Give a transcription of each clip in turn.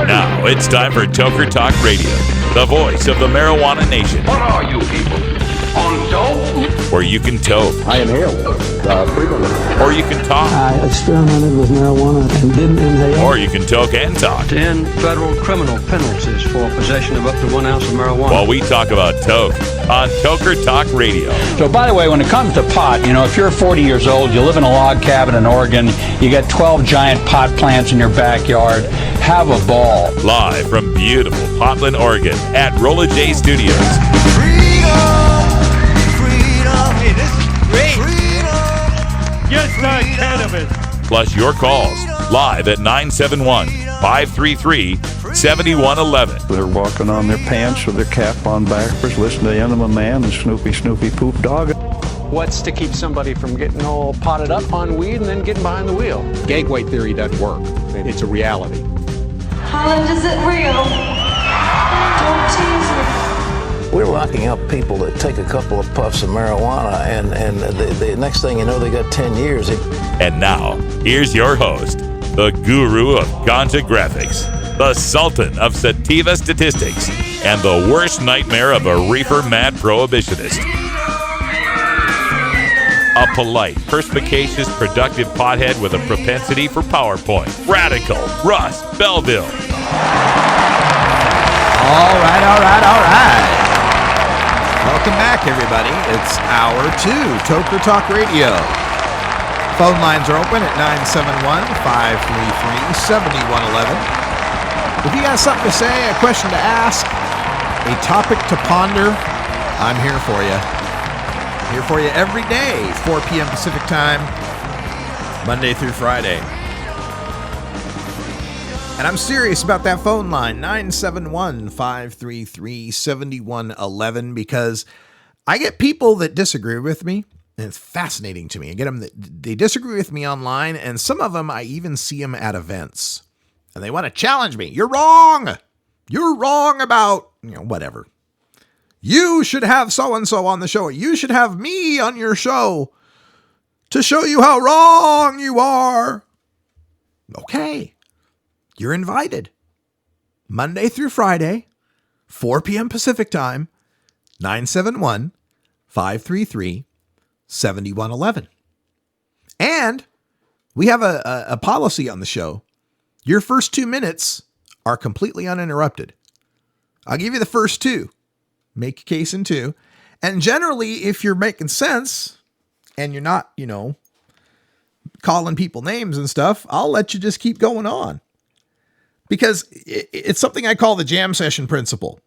Now it's time for Toker Talk Radio, the voice of the marijuana nation. What are you people? On dope? Where you can toke. I inhale frequently. Or you can talk. I experimented with marijuana and didn't inhale. Or you can toke and talk. 10 federal criminal penalties for possession of up to 1 ounce of marijuana. While we talk about toke on Toker Talk Radio. So, by the way, when it comes to pot, if you're 40 years old, you live in a log cabin in Oregon, you got 12 giant pot plants in your backyard, have a ball. Live from beautiful Portland, Oregon at Rolla J Studios. Hey, this is great. Just not cannabis. Plus your calls live at 971-533-7111. They're walking on their pants with their cap on backwards, listening to Enema Man and Snoopy Poop Dog. What's to keep somebody from getting all potted up on weed and then getting behind the wheel? Gateway theory doesn't work. It's a reality. Holland, is it real? Don't tease me. We're locking up people that take a couple of puffs of marijuana, and the next thing you know, they got 10 years. And now, here's your host, the guru of ganja graphics, the sultan of sativa statistics, and the worst nightmare of a reefer mad prohibitionist. A polite, perspicacious, productive pothead with a propensity for PowerPoint. Radical, Russ Belville. All right. Welcome back, everybody. It's hour 2, Toker Talk Radio. Phone lines are open at 971-533-7111. If you got something to say, a question to ask, a topic to ponder, I'm here for you. Here for you every day, 4 p.m. Pacific Time, Monday through Friday. And I'm serious about that phone line, 971-533-7111, because I get people that disagree with me, and it's fascinating to me. I get them that they disagree with me online, and some of them I even see them at events, and they want to challenge me. You're wrong. You're wrong about, whatever. You should have so-and-so on the show. You should have me on your show to show you how wrong you are. Okay. You're invited. Monday through Friday, 4 p.m. Pacific Time, 971-533-7111. And we have a policy on the show. Your first 2 minutes are completely uninterrupted. I'll give you the first 2. Make a case in 2. And generally, if you're making sense and you're not, calling people names and stuff, I'll let you just keep going on. Because it's something I call the jam session principle.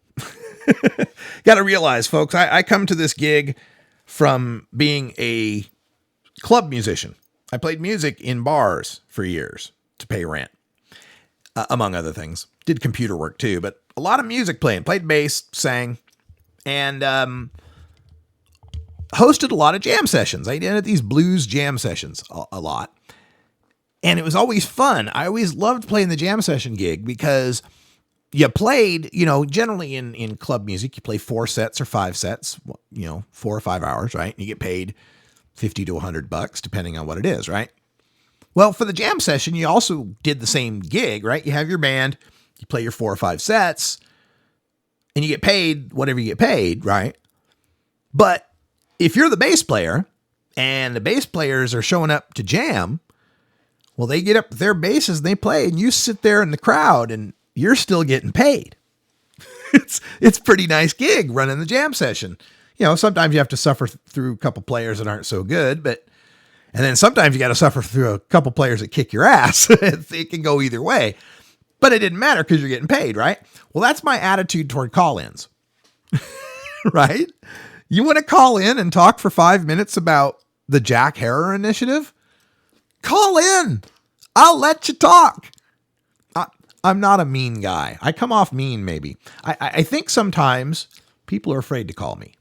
Got to realize, folks, I come to this gig from being a club musician. I played music in bars for years to pay rent, among other things. Did computer work too, but a lot of music playing. Played bass, sang, and hosted a lot of jam sessions. I did these blues jam sessions a lot. And it was always fun. I always loved playing the jam session gig because you played, generally in club music, you play 4 sets or 5 sets, 4 or 5 hours, right? And you get paid $50 to $100, depending on what it is, right? Well, for the jam session, you also did the same gig, right? You have your band, you play your 4 or 5 sets, and you get paid whatever you get paid, right? But if you're the bass player and the bass players are showing up to jam, well, they get up with their basses and they play, and you sit there in the crowd and you're still getting paid. It's a pretty nice gig running the jam session. Sometimes you have to suffer through a couple players that aren't so good, and then sometimes you got to suffer through a couple players that kick your ass. It can go either way, but it didn't matter because you're getting paid, right? Well, that's my attitude toward call-ins, right? You want to call in and talk for 5 minutes about the Jack Harrer initiative? Call in. I'll let you talk. I'm not a mean guy. I come off mean, maybe. I think sometimes people are afraid to call me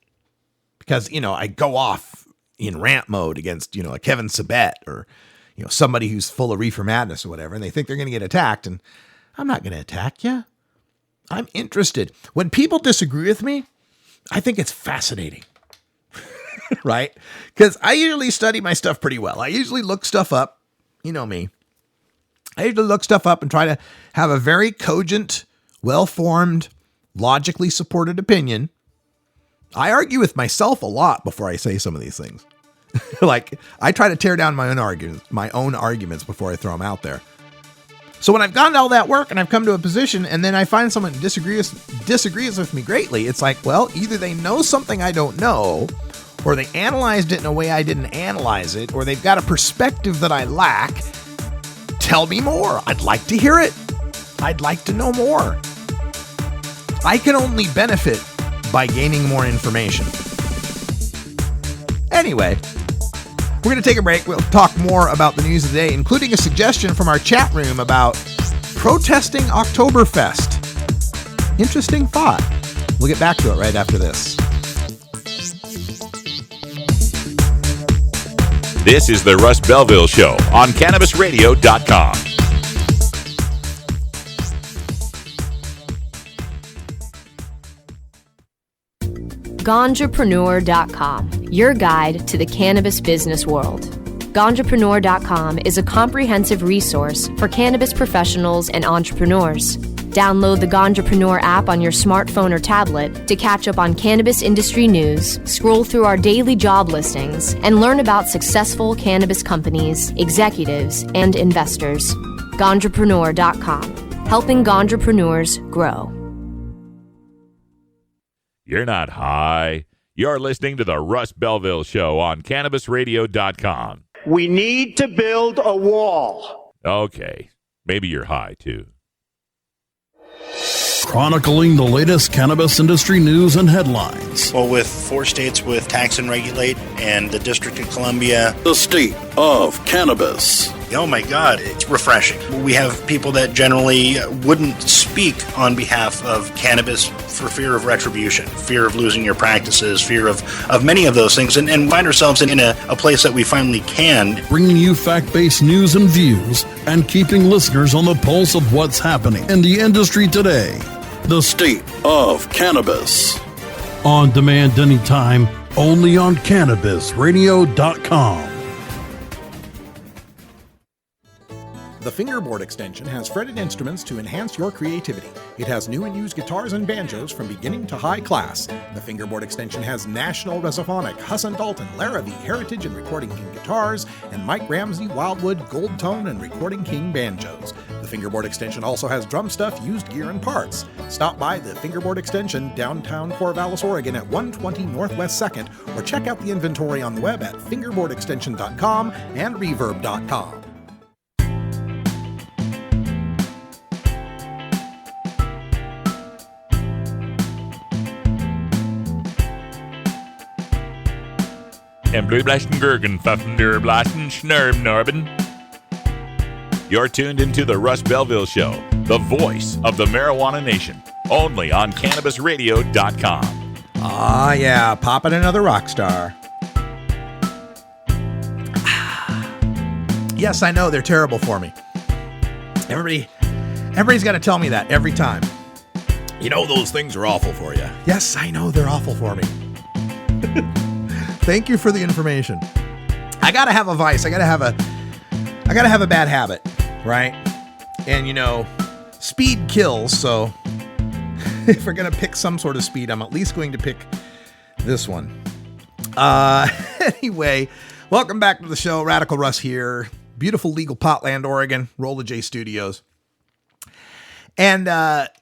because, I go off in rant mode against, a Kevin Sabet or, somebody who's full of reefer madness or whatever, and they think they're going to get attacked, and I'm not going to attack you. I'm interested. When people disagree with me, I think it's fascinating. Right? Because I usually study my stuff pretty well. I usually look stuff up. You know me. I usually look stuff up and try to have a very cogent, well-formed, logically supported opinion. I argue with myself a lot before I say some of these things. Like, I try to tear down my own arguments before I throw them out there. So when I've gone to all that work and I've come to a position and then I find someone who disagrees with me greatly, it's like, well, either they know something I don't know, or they analyzed it in a way I didn't analyze it, or they've got a perspective that I lack. Tell me more. I'd like to hear it. I'd like to know more. I can only benefit by gaining more information. Anyway, we're going to take a break. We'll talk more about the news of the day, including a suggestion from our chat room about protesting Oktoberfest. Interesting thought. We'll get back to it right after this. This is the Russ Belville Show on CannabisRadio.com. Ganjapreneur.com, your guide to the cannabis business world. Ganjapreneur.com is a comprehensive resource for cannabis professionals and entrepreneurs. Download the Ganjapreneur app on your smartphone or tablet to catch up on cannabis industry news, scroll through our daily job listings, and learn about successful cannabis companies, executives, and investors. Ganjapreneur.com, helping Ganjapreneurs grow. You're not high. You're listening to the Russ Belville Show on CannabisRadio.com. We need to build a wall. Okay. Maybe you're high, too. Chronicling the latest cannabis industry news and headlines. Well, with 4 states with tax and regulate and the District of Columbia. The state of cannabis. Oh my God, it's refreshing. We have people that generally wouldn't speak on behalf of cannabis for fear of retribution, fear of losing your practices, fear of many of those things, and find ourselves in a place that we finally can. Bringing you fact-based news and views and keeping listeners on the pulse of what's happening in the industry today. The state of cannabis. On demand anytime, only on CannabisRadio.com. The Fingerboard Extension has fretted instruments to enhance your creativity. It has new and used guitars and banjos from beginning to high class. The Fingerboard Extension has National Resophonic, Husson Dalton, Larrabee, Heritage and Recording King guitars, and Mike Ramsey, Wildwood, Gold Tone, and Recording King banjos. The Fingerboard Extension also has drum stuff, used gear, and parts. Stop by the Fingerboard Extension, downtown Corvallis, Oregon at 120 Northwest 2nd, or check out the inventory on the web at fingerboardextension.com and reverb.com. And Blue Blasten Gergen, Pfaffen der Blasten, Schnurm Norben. You're tuned into the Russ Belville Show, the voice of the marijuana nation, only on CannabisRadio.com. Ah, yeah, popping another rock star. Yes, I know they're terrible for me. Everybody's got to tell me that every time. You know those things are awful for you. Yes, I know they're awful for me. Thank you for the information. I gotta have a vice. I gotta have a bad habit, right? And you know, speed kills. So if we're gonna pick some sort of speed, I'm at least going to pick this one. Anyway, welcome back to the show. Radical Russ here. Beautiful legal Potland, Oregon. Rolla J Studios. And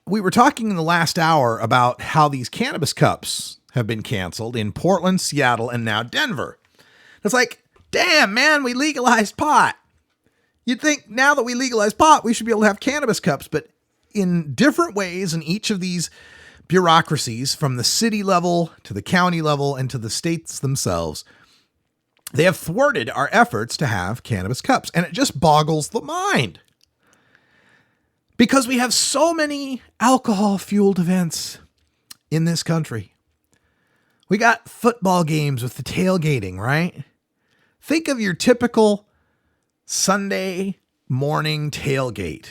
we were talking in the last hour about how these cannabis cups have been canceled in Portland, Seattle, and now Denver. It's like, damn, man, we legalized pot. You'd think now that we legalized pot, we should be able to have cannabis cups, but in different ways in each of these bureaucracies, from the city level to the county level and to the states themselves, they have thwarted our efforts to have cannabis cups. And it just boggles the mind. Because we have so many alcohol-fueled events in this country. We got football games with the tailgating, right? Think of your typical Sunday morning tailgate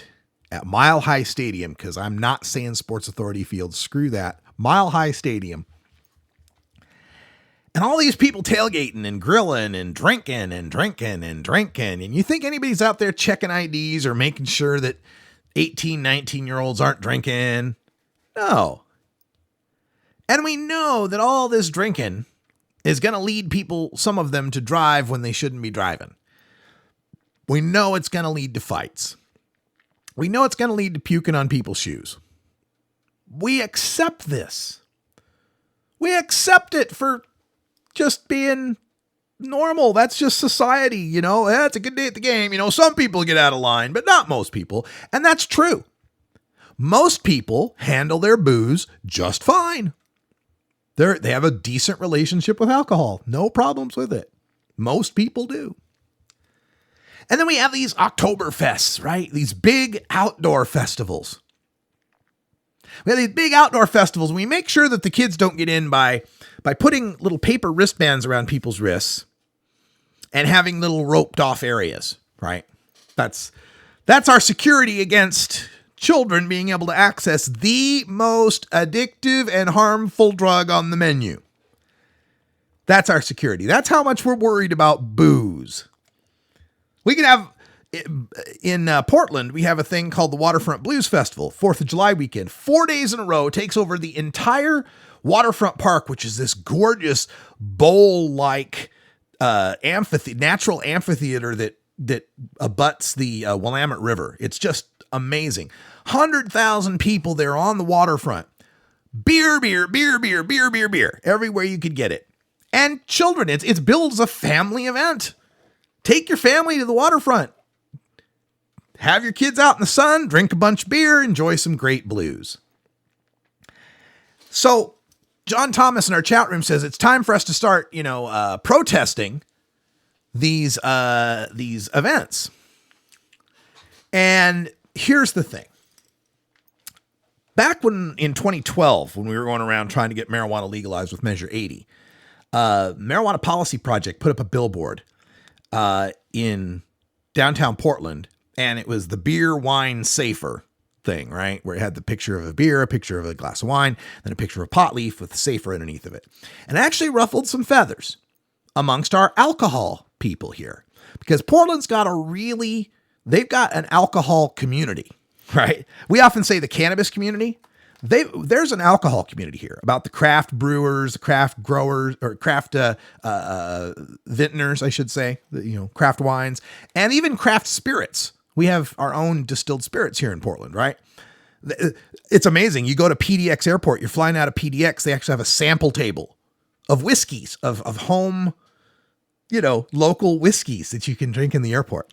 at Mile High Stadium, because I'm not saying Sports Authority Field. Screw that. Mile High Stadium. And all these people tailgating and grilling and drinking and drinking and drinking. And you think anybody's out there checking IDs or making sure that 18, 19-year-olds aren't drinking? No. And we know that all this drinking is going to lead people, some of them, to drive when they shouldn't be driving. We know it's going to lead to fights. We know it's going to lead to puking on people's shoes. We accept this. We accept it for just being normal. That's just society, you know. It's a good day at the game. You know, some people get out of line, but not most people. And that's true. Most people handle their booze just fine. They have a decent relationship with alcohol. No problems with it. Most people do. And then we have these Oktoberfests, right? These big outdoor festivals. We have these big outdoor festivals. We make sure that the kids don't get in by putting little paper wristbands around people's wrists and having little roped off areas, right? That's our security against children being able to access the most addictive and harmful drug on the menu. That's our security. That's how much we're worried about booze. We can have, in Portland, we have a thing called the Waterfront Blues Festival, 4th of July weekend. 4 days in a row, takes over the entire waterfront park, which is this gorgeous bowl-like natural amphitheater that abuts the Willamette River. It's just amazing. 100,000 people there on the waterfront. Beer, everywhere you could get it. And children, it's billed as a family event. Take your family to the waterfront. Have your kids out in the sun, drink a bunch of beer, enjoy some great blues. So John Thomas in our chat room says it's time for us to start, protesting these events. And here's the thing. Back in 2012, when we were going around trying to get marijuana legalized with Measure 80, Marijuana Policy Project put up a billboard in downtown Portland, and it was the beer, wine, safer thing, right? Where it had the picture of a beer, a picture of a glass of wine, then a picture of a pot leaf with safer underneath of it. And it actually ruffled some feathers amongst our alcohol people here, because Portland's got they've got an alcohol community, right? We often say the cannabis community. There's an alcohol community here about the craft brewers, the craft growers, or craft vintners, I should say, craft wines, and even craft spirits. We have our own distilled spirits here in Portland, right? It's amazing. You go to PDX Airport, you're flying out of PDX, they actually have a sample table of whiskeys, of home, local whiskeys that you can drink in the airport.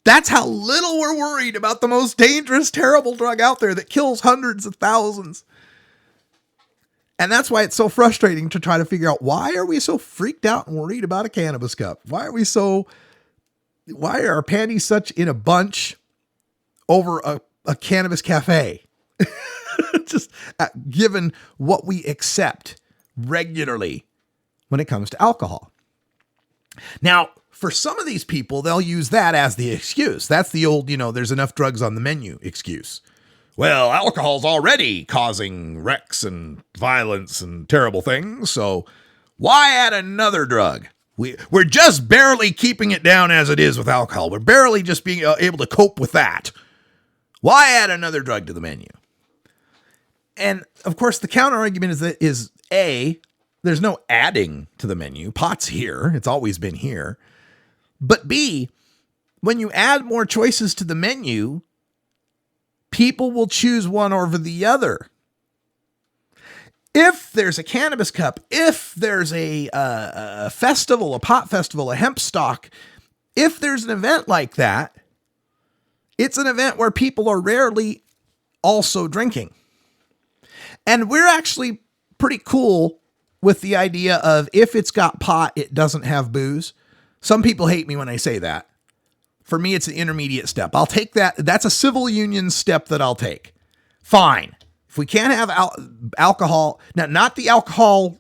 That's how little we're worried about the most dangerous, terrible drug out there that kills hundreds of thousands. And that's why it's so frustrating to try to figure out, why are we so freaked out and worried about a cannabis cup? Why are our panties such in a bunch over a cannabis cafe? Just given what we accept regularly when it comes to alcohol. Now, for some of these people, they'll use that as the excuse. That's the old, there's enough drugs on the menu excuse. Well, alcohol's already causing wrecks and violence and terrible things, so why add another drug? We're just barely keeping it down as it is with alcohol. We're barely just being able to cope with that. Why add another drug to the menu? And, of course, the counter argument is A, there's no adding to the menu. Pot's here. It's always been here. But B, when you add more choices to the menu, people will choose one over the other. If there's a cannabis cup, if there's a festival, a pot festival, a hemp stock, if there's an event like that, it's an event where people are rarely also drinking. And we're actually pretty cool with the idea of, if it's got pot, it doesn't have booze. Some people hate me when I say that. For me, it's an intermediate step. I'll take that. That's a civil union step that I'll take. Fine. If we can't have alcohol, now not the alcohol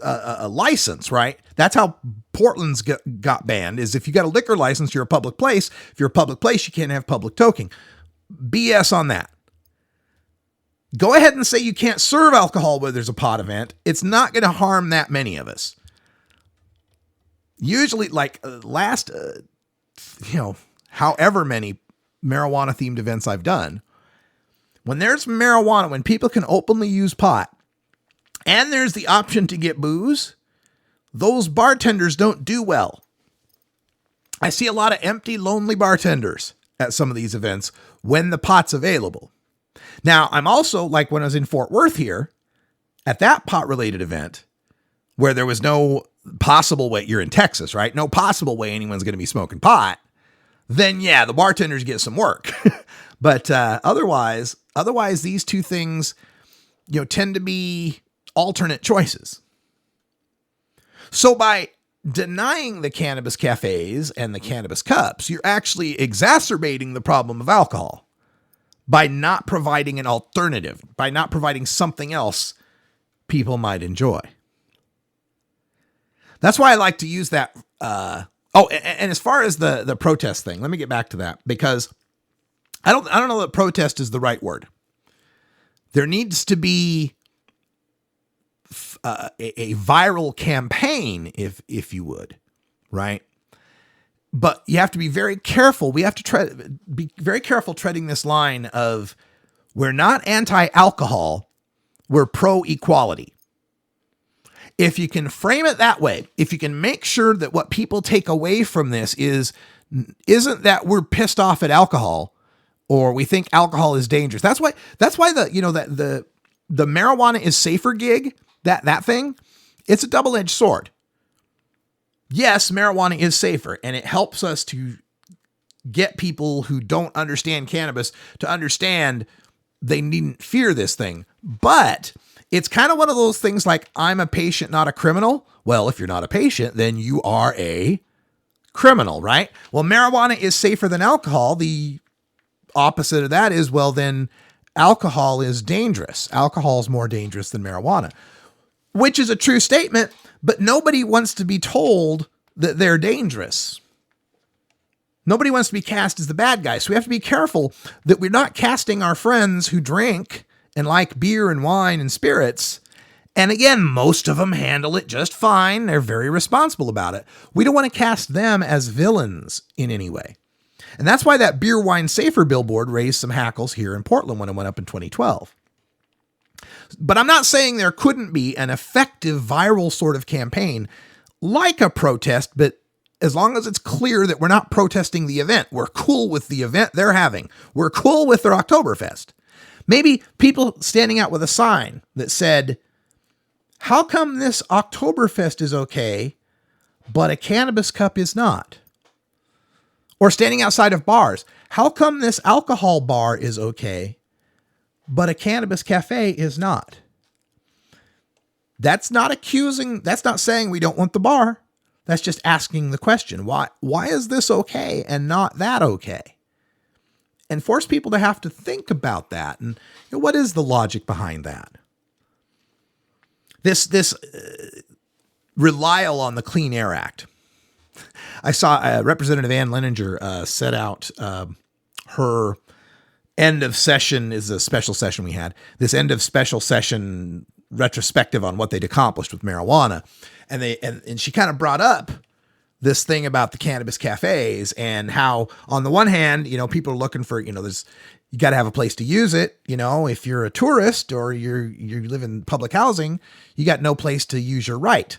license, right? That's how Portland's got banned, is if you got a liquor license, you're a public place. If you're a public place, you can't have public toking. BS on that. Go ahead and say you can't serve alcohol where there's a pot event. It's not going to harm that many of us. Usually, like however many marijuana themed events I've done, when there's marijuana, when people can openly use pot and there's the option to get booze, those bartenders don't do well. I see a lot of empty, lonely bartenders at some of these events when the pot's available. Now, I'm also, like when I was in Fort Worth here, at that pot-related event, where there was no possible way, you're in Texas, right? No possible way anyone's going to be smoking pot. Then, yeah, the bartenders get some work. But otherwise, these two things, tend to be alternate choices. So by denying the cannabis cafes and the cannabis cups, you're actually exacerbating the problem of alcohol by not providing an alternative, by not providing something else people might enjoy. That's why I like to use that. And as far as the protest thing, let me get back to that, because I don't know that protest is the right word. There needs to be a viral campaign, if you would, right? But you have to be very careful. We have to be very careful treading this line of, we're not anti-alcohol, we're pro-equality. If you can frame it that way, if you can make sure that what people take away from this isn't that we're pissed off at alcohol or we think alcohol is dangerous. That's why the marijuana is safer gig, that thing, it's a double-edged sword. Yes, marijuana is safer, and it helps us to get people who don't understand cannabis to understand they needn't fear this thing. But it's kind of one of those things like, I'm a patient, not a criminal. Well, if you're not a patient, then you are a criminal, right? Well, marijuana is safer than alcohol. The opposite of that is, well, then alcohol is dangerous. Alcohol is more dangerous than marijuana, which is a true statement, but nobody wants to be told that they're dangerous. Nobody wants to be cast as the bad guy. So we have to be careful that we're not casting our friends who drink and like beer and wine and spirits. And again, most of them handle it just fine. They're very responsible about it. We don't want to cast them as villains in any way. And that's why that Beer Wine Safer billboard raised some hackles here in Portland when it went up in 2012. But I'm not saying there couldn't be an effective viral sort of campaign like a protest, but as long as it's clear that we're not protesting the event, we're cool with the event they're having. We're cool with their Oktoberfest. Maybe people standing out with a sign that said, how come this Oktoberfest is okay, but a cannabis cup is not? Or standing outside of bars, how come this alcohol bar is okay, but a cannabis cafe is not? That's not saying we don't want the bar. That's just asking the question, why is this okay and not that okay? And force people to have to think about that. And what is the logic behind that? This relial on the Clean Air Act. I saw Representative Ann Leninger set out her end of session is a special session we had. This end of special session retrospective on what they'd accomplished with marijuana. And she kind of brought up this thing about the cannabis cafes and how, on the one hand, people are looking for, you got to have a place to use it. If you're a tourist or you live in public housing, you got no place to use your right?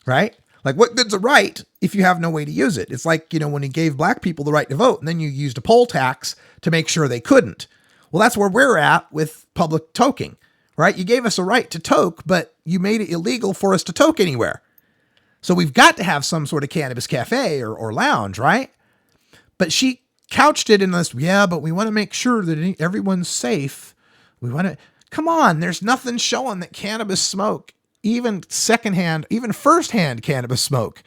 Like, what good's a right if you have no way to use it? It's like, when you gave black people the right to vote and then you used a poll tax to make sure they couldn't. Well, that's where we're at with public toking, right? You gave us a right to toke, but you made it illegal for us to toke anywhere. So we've got to have some sort of cannabis cafe or lounge, right? But she couched it in this, but we want to make sure that everyone's safe. Come on, there's nothing showing that cannabis smoke, even firsthand cannabis smoke,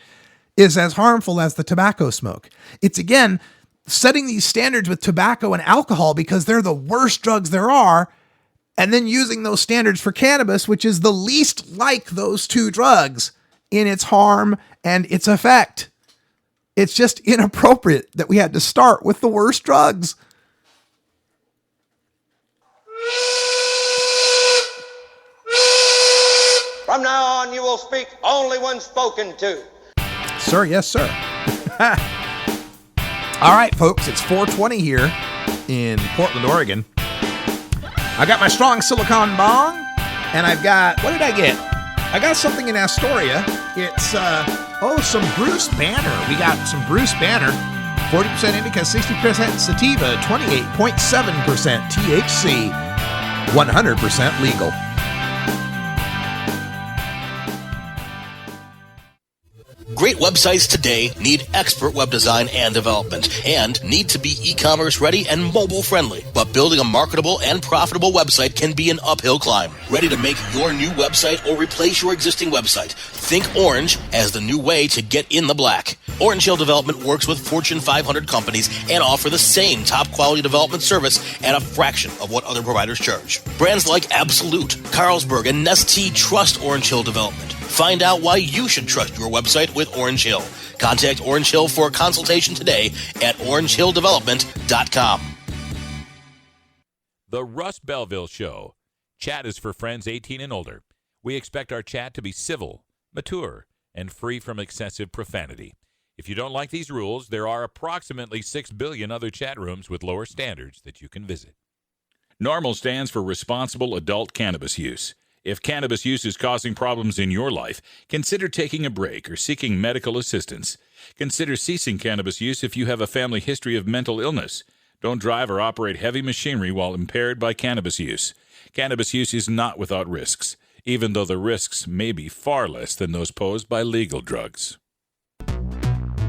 is as harmful as the tobacco smoke. It's, again, setting these standards with tobacco and alcohol because they're the worst drugs there are, and then using those standards for cannabis, which is the least like those two drugs in its harm and its effect. It's just inappropriate that we had to start with the worst drugs. From now on, you will speak only when spoken to. Sir, yes, sir. All right, folks, it's 4:20 here in Portland, Oregon. I got my strong silicon bong, and I've got, what did I get? I got something in Astoria. It's, some Bruce Banner. We got some Bruce Banner. 40% indica, 60% sativa, 28.7% THC, 100% legal. Great websites today need expert web design and development and need to be e-commerce ready and mobile friendly. But building a marketable and profitable website can be an uphill climb. Ready to make your new website or replace your existing website? Think Orange as the new way to get in the black. Orange Hill Development works with Fortune 500 companies and offer the same top quality development service at a fraction of what other providers charge. Brands like Absolute, Carlsberg, and Nestea trust Orange Hill Development. Find out why you should trust your website with Orange Hill. Contact Orange Hill for a consultation today at orangehilldevelopment.com. The Russ Belville Show. Chat is for friends 18 and older. We expect our chat to be civil, mature, and free from excessive profanity. If you don't like these rules, there are approximately 6 billion other chat rooms with lower standards that you can visit. NORMAL stands for Responsible Adult Cannabis Use. If cannabis use is causing problems in your life, consider taking a break or seeking medical assistance. Consider ceasing cannabis use if you have a family history of mental illness. Don't drive or operate heavy machinery while impaired by cannabis use. Cannabis use is not without risks, even though the risks may be far less than those posed by legal drugs.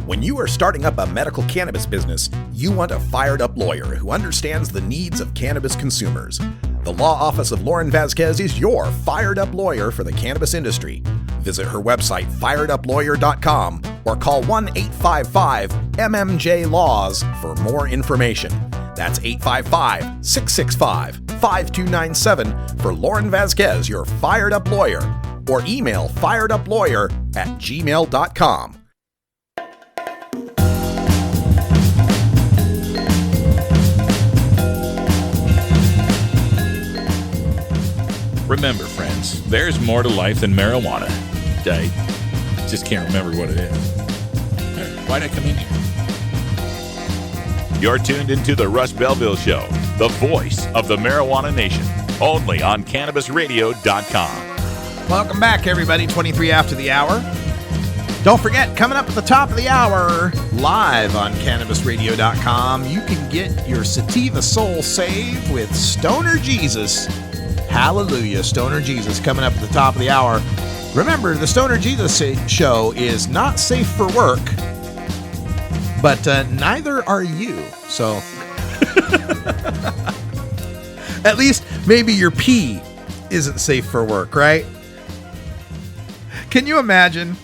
When you are starting up a medical cannabis business, you want a fired-up lawyer who understands the needs of cannabis consumers. The law office of Lauren Vasquez is your fired-up lawyer for the cannabis industry. Visit her website, fireduplawyer.com, or call 1-855-MMJ-LAWS for more information. That's 855-665-5297 for Lauren Vasquez, your fired-up lawyer, or email fireduplawyer@gmail.com. Remember, friends, there's more to life than marijuana. I just can't remember what it is. Why'd I come in here? You're tuned into the Russ Belville Show, the voice of the marijuana nation, only on CannabisRadio.com. Welcome back, everybody. 23 after the hour. Don't forget, coming up at the top of the hour, live on CannabisRadio.com, you can get your Sativa Soul Save with Stoner Jesus. Hallelujah, Stoner Jesus coming up at the top of the hour. Remember, the Stoner Jesus show is not safe for work, but neither are you. So, at least maybe your pee isn't safe for work, right? Can you imagine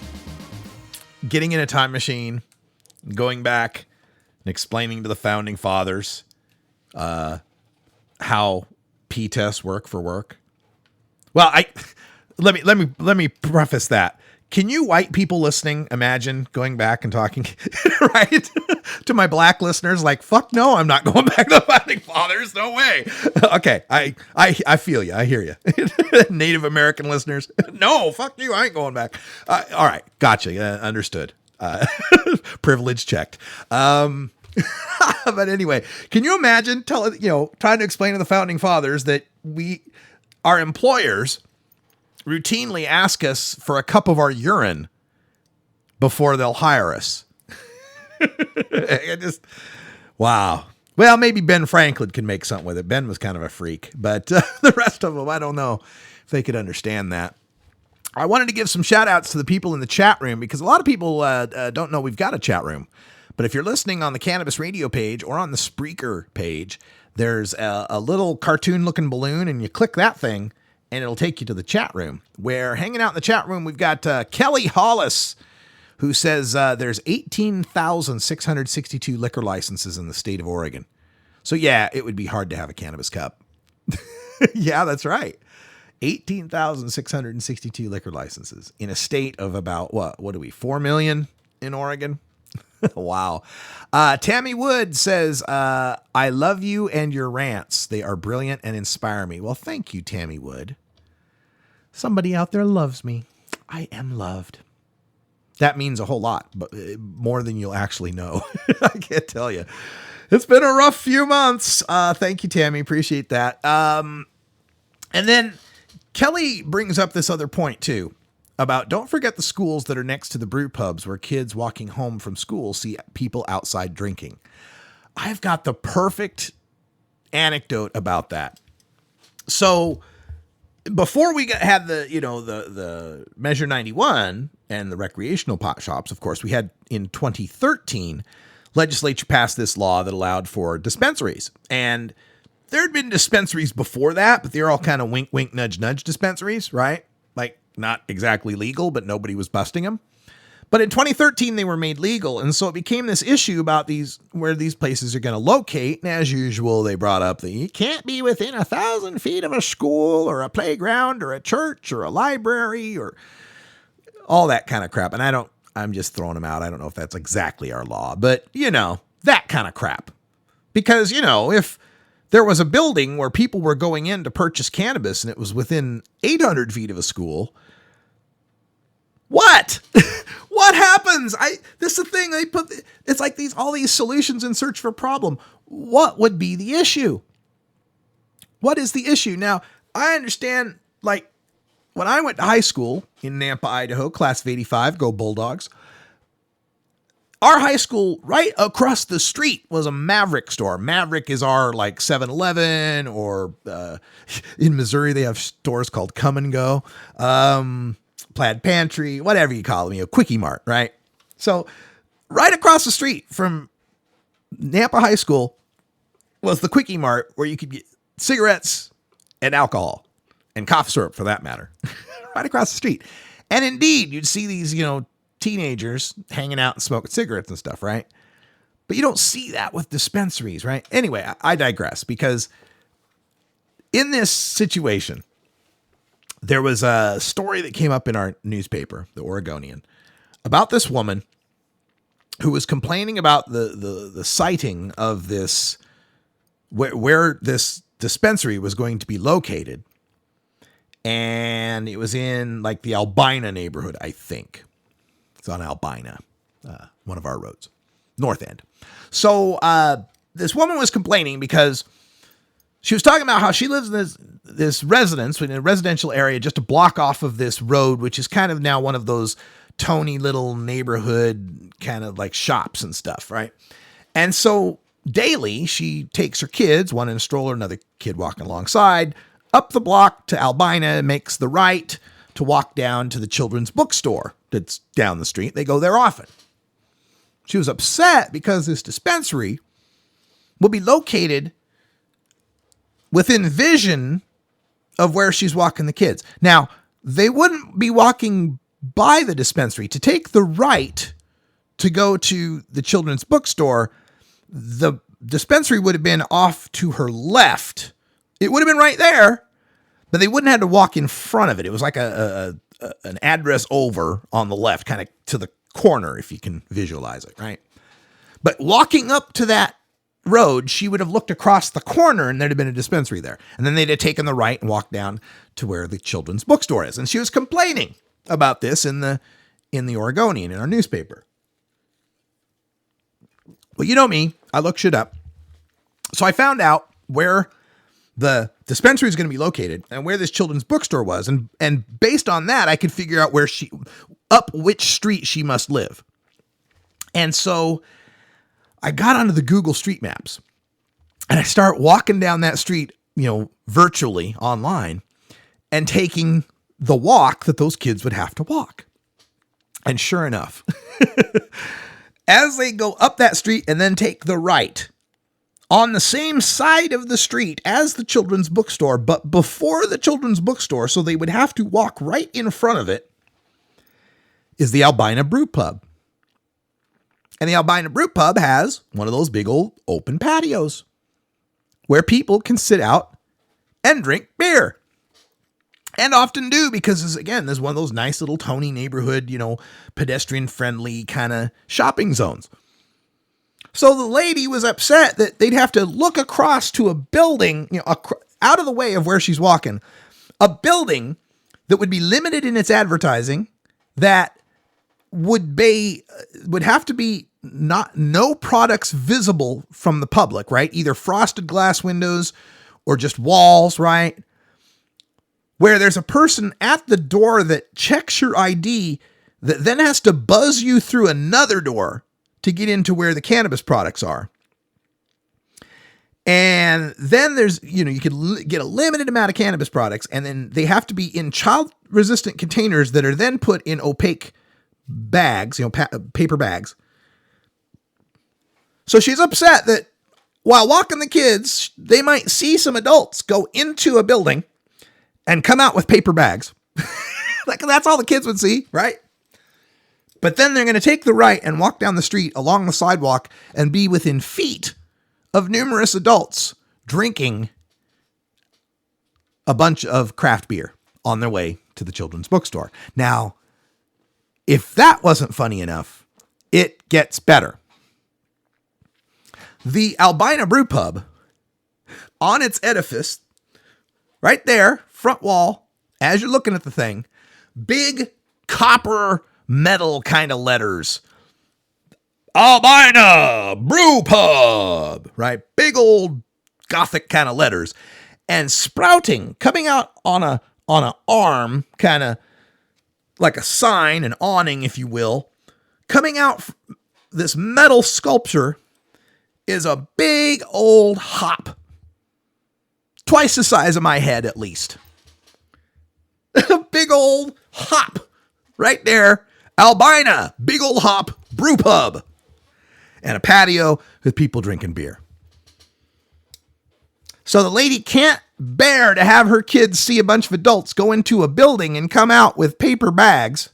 getting in a time machine, going back and explaining to the founding fathers how pee tests work for work? Well, let me preface that. Can you white people listening imagine going back and talking right to my black listeners like, fuck no, I'm not going back to the founding fathers, no way. Okay, I feel you, I hear you. Native American listeners, no, fuck you, I ain't going back. All right, gotcha, understood. Privilege checked. But anyway, can you imagine trying to explain to the founding fathers that our employers routinely ask us for a cup of our urine before they'll hire us? Wow. Well, maybe Ben Franklin can make something with it. Ben was kind of a freak, but the rest of them, I don't know if they could understand that. I wanted to give some shout outs to the people in the chat room because a lot of people don't know we've got a chat room. But if you're listening on the Cannabis Radio page or on the Spreaker page, there's a little cartoon-looking balloon, and you click that thing, and it'll take you to the chat room, where hanging out in the chat room, we've got Kelly Hollis, who says there's 18,662 liquor licenses in the state of Oregon. So, yeah, it would be hard to have a cannabis cup. Yeah, that's right. 18,662 liquor licenses in a state of about, what are we, 4 million in Oregon? Wow. Tammy Wood says, I love you and your rants. They are brilliant and inspire me. Well, thank you, Tammy Wood. Somebody out there loves me. I am loved. That means a whole lot, but more than you'll actually know. I can't tell you. It's been a rough few months. Thank you, Tammy. Appreciate that. And then Kelly brings up this other point too about don't forget the schools that are next to the brew pubs where kids walking home from school see people outside drinking. I've got the perfect anecdote about that. So before we had the Measure 91 and the recreational pot shops, of course, we had in 2013, legislature passed this law that allowed for dispensaries. And there had been dispensaries before that, but they're all kind of wink, wink, nudge, nudge dispensaries, right? Like not exactly legal, but nobody was busting them. But in 2013, they were made legal. And so it became this issue about where these places are going to locate. And as usual, they brought up that you can't be within 1,000 feet of a school or a playground or a church or a library or all that kind of crap. And I'm just throwing them out. I don't know if that's exactly our law, but that kind of crap. Because, if there was a building where people were going in to purchase cannabis and it was within 800 feet of a school, what? What happens? This is the thing. It's like all these solutions in search for a problem. What would be the issue? What is the issue? Now, I understand, like, when I went to high school in Nampa, Idaho, class of 85, go Bulldogs, our high school right across the street was a Maverick store. Maverick is our, like, 7-Eleven, or in Missouri, they have stores called Come and Go. Plaid Pantry, whatever you call them, Quickie Mart, right? So right across the street from Nampa High School was the Quickie Mart where you could get cigarettes and alcohol and cough syrup for that matter, right across the street. And indeed, you'd see these, teenagers hanging out and smoking cigarettes and stuff, right? But you don't see that with dispensaries, right? Anyway, I digress because in this situation, there was a story that came up in our newspaper, the Oregonian, about this woman who was complaining about the siting of this, where this dispensary was going to be located. And it was in like the Albina neighborhood, I think. It's on Albina, one of our roads, North End. So this woman was complaining because she was talking about how she lives in this residence in a residential area just a block off of this road, which is kind of now one of those Tony little neighborhood kind of like shops and stuff, right? And so daily she takes her kids, one in a stroller, another kid walking alongside, up the block to Albina, makes the right to walk down to the children's bookstore that's down the street. They go there often. She was upset because this dispensary will be located within vision of where she's walking the kids. Now, they wouldn't be walking by the dispensary. To take the right to go to the children's bookstore, the dispensary would have been off to her left. It would have been right there, but they wouldn't have to walk in front of it. It was like an address over on the left, kind of to the corner, if you can visualize it, right? But walking up to that road, she would have looked across the corner and there'd have been a dispensary there. And then they'd have taken the right and walked down to where the children's bookstore is. And she was complaining about this in the Oregonian, in our newspaper. Well, you know me, I looked shit up. So I found out where the dispensary is going to be located and where this children's bookstore was. And based on that, I could figure out up which street she must live. And so I got onto the Google Street Maps and I start walking down that street, virtually online and taking the walk that those kids would have to walk. And sure enough, as they go up that street and then take the right on the same side of the street as the children's bookstore, but before the children's bookstore, so they would have to walk right in front of it, is the Albina Brew Pub. And the Albina Brew Pub has one of those big old open patios where people can sit out and drink beer. And often do, because again, there's one of those nice little Tony neighborhood, pedestrian friendly kind of shopping zones. So the lady was upset that they'd have to look across to a building, out of the way of where she's walking, a building that would be limited in its advertising, that would have to be no products visible from the public, right? Either frosted glass windows or just walls, right? Where there's a person at the door that checks your ID that then has to buzz you through another door to get into where the cannabis products are. And then there's, you could get a limited amount of cannabis products, and then they have to be in child-resistant containers that are then put in opaque bags, paper bags. So she's upset that while walking the kids, they might see some adults go into a building and come out with paper bags. Like, that's all the kids would see, right? But then they're going to take the right and walk down the street along the sidewalk and be within feet of numerous adults drinking a bunch of craft beer on their way to the children's bookstore. Now, if that wasn't funny enough, it gets better. The Albina Brew Pub, on its edifice, right there, front wall, as you're looking at the thing, big copper metal kind of letters. Albina Brew Pub, right? Big old Gothic kind of letters. And sprouting, coming out on an arm, kind of like a sign, an awning, if you will. Coming out, this metal sculpture is a big old hop. Twice the size of my head, at least. A big old hop right there. Albina, big old hop, brew pub. And a patio with people drinking beer. So the lady can't bear to have her kids see a bunch of adults go into a building and come out with paper bags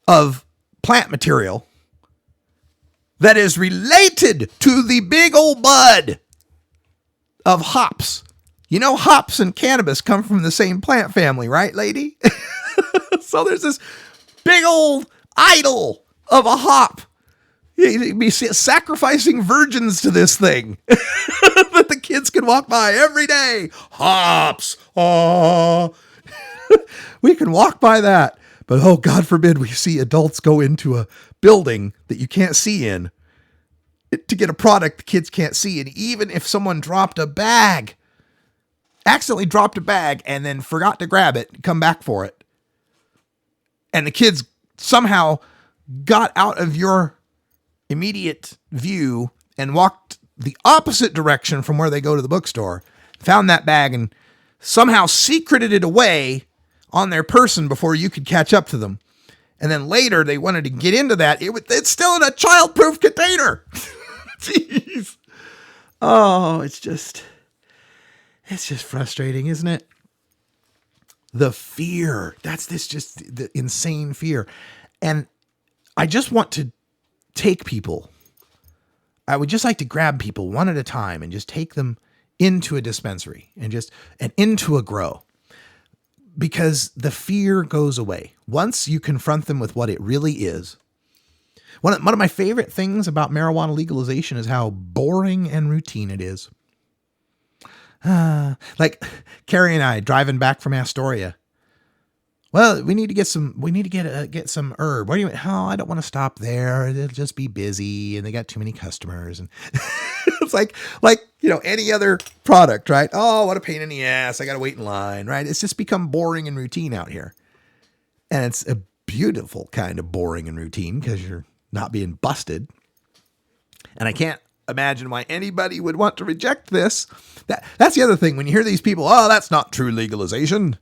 of plant material that is related to the big old bud of hops. You know, hops and cannabis come from the same plant family, right, lady? So there's this big old idol of a hop. You'd be sacrificing virgins to this thing that the kids can walk by every day. Hops. Oh, we can walk by that. But oh, God forbid we see adults go into a building that you can't see in to get a product the kids can't see. And even if someone accidentally dropped a bag and then forgot to grab it, come back for it, and the kids somehow got out of your immediate view and walked the opposite direction from where they go to the bookstore, found that bag and somehow secreted it away on their person before you could catch up to them. And then later they wanted to get into that. It's still in a child-proof container. Jeez. Oh, it's just frustrating, isn't it? The fear. Just the insane fear. And I just want to take people. I would just like to grab people one at a time and just take them into a dispensary and into a grow, because the fear goes away once you confront them with what it really is. One of my favorite things about marijuana legalization is how boring and routine it is. Like Carrie and I driving back from Astoria. Well, we need to get some herb. What do you? Oh, I don't want to stop there. It'll just be busy, and they got too many customers. And it's like any other product, right? Oh, what a pain in the ass! I got to wait in line, right? It's just become boring and routine out here, and it's a beautiful kind of boring and routine because you're not being busted. And I can't imagine why anybody would want to reject this. That's the other thing. When you hear these people, oh, that's not true legalization.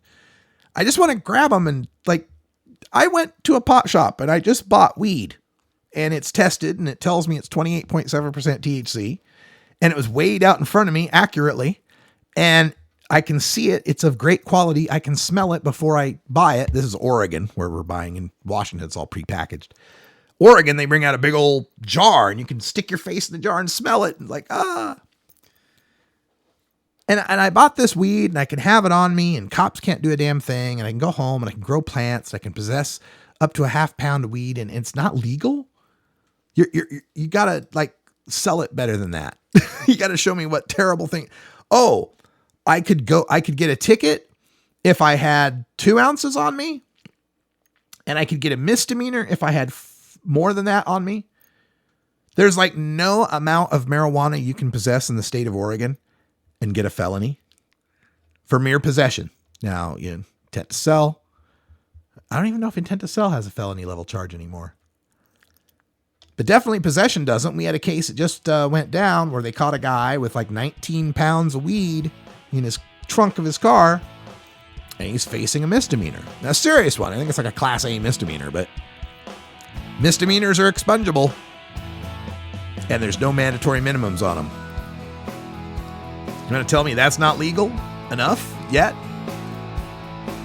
I just want to grab them and I went to a pot shop and I just bought weed and it's tested and it tells me it's 28.7% THC and it was weighed out in front of me accurately and I can see it. It's of great quality. I can smell it before I buy it. This is Oregon where we're buying. In Washington, it's all prepackaged. Oregon, they bring out a big old jar and you can stick your face in the jar and smell it and And I bought this weed and I can have it on me and cops can't do a damn thing. And I can go home and I can grow plants. I can possess up to a half pound of weed and it's not legal. You gotta sell it better than that. You gotta show me what terrible thing. Oh, I could get a ticket if I had 2 ounces on me, and I could get a misdemeanor if I had more than that on me. There's like no amount of marijuana you can possess in the state of Oregon and get a felony for mere possession. Now, you intent to sell. I don't even know if intent to sell has a felony level charge anymore. But definitely possession doesn't. We had a case that just went down where they caught a guy with like 19 pounds of weed in his trunk of his car, and he's facing a misdemeanor. Now, a serious one. I think it's like a Class A misdemeanor, but misdemeanors are expungible, and there's no mandatory minimums on them. You want to tell me that's not legal enough yet?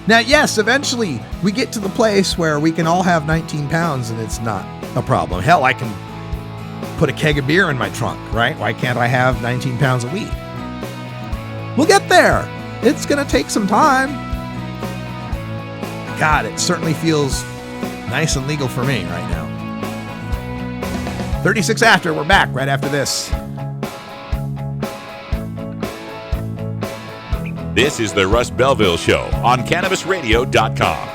Now, yes, eventually we get to the place where we can all have 19 pounds and it's not a problem. Hell, I can put a keg of beer in my trunk, right? Why can't I have 19 pounds of weed? We'll get there. It's going to take some time. God, it certainly feels nice and legal for me right now. 36 after, we're back right after this. This is the Russ Belville Show on CannabisRadio.com.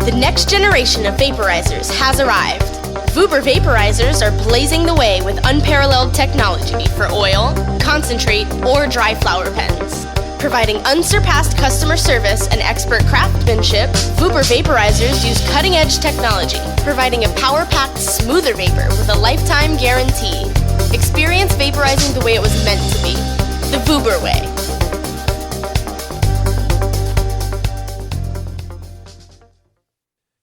The next generation of vaporizers has arrived. Vuber vaporizers are blazing the way with unparalleled technology for oil, concentrate, or dry flower pens. Providing unsurpassed customer service and expert craftsmanship, Vuber vaporizers use cutting-edge technology, providing a power-packed, smoother vapor with a lifetime guarantee. Experience vaporizing the way it was meant to be. The Vuber way.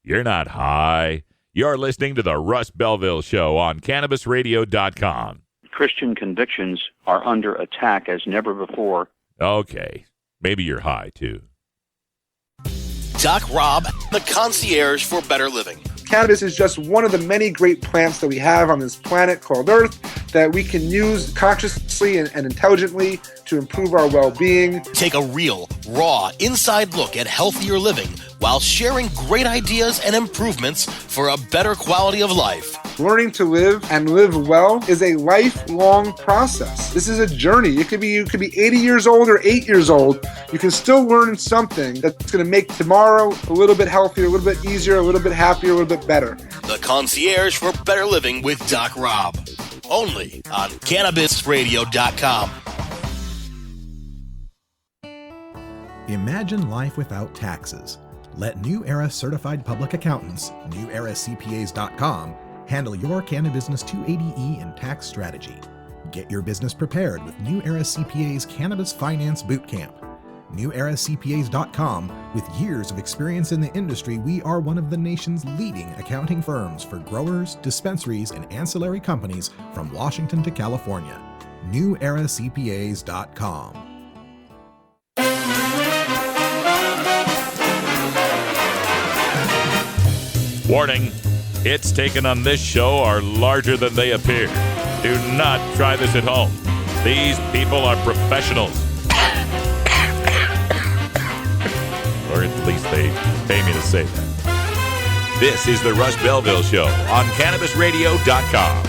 You're not high. You're listening to the Russ Belville Show on CannabisRadio.com. Christian convictions are under attack as never before. Okay, maybe you're high, too. Doc Rob, the concierge for better living. Cannabis is just one of the many great plants that we have on this planet called Earth that we can use consciously and intelligently to improve our well-being. Take a real, raw, inside look at healthier living while sharing great ideas and improvements for a better quality of life. Learning to live and live well is a lifelong process. This is a journey. You could be 80 years old or 8 years old. You can still learn something that's going to make tomorrow a little bit healthier, a little bit easier, a little bit happier, a little bit better. The concierge for better living with Doc Rob. Only on CannabisRadio.com. Imagine life without taxes. Let New Era Certified Public Accountants, NewEraCPAs.com, handle your Cannabis 280E and tax strategy. Get your business prepared with New Era CPA's Cannabis Finance Bootcamp. NewEraCPAs.com, with years of experience in the industry, we are one of the nation's leading accounting firms for growers, dispensaries, and ancillary companies from Washington to California. NewEraCPAs.com. Warning, hits taken on this show are larger than they appear. Do not try this at home. These people are professionals. Or at least they pay me to say that. This is the Russ Belville Show on CannabisRadio.com.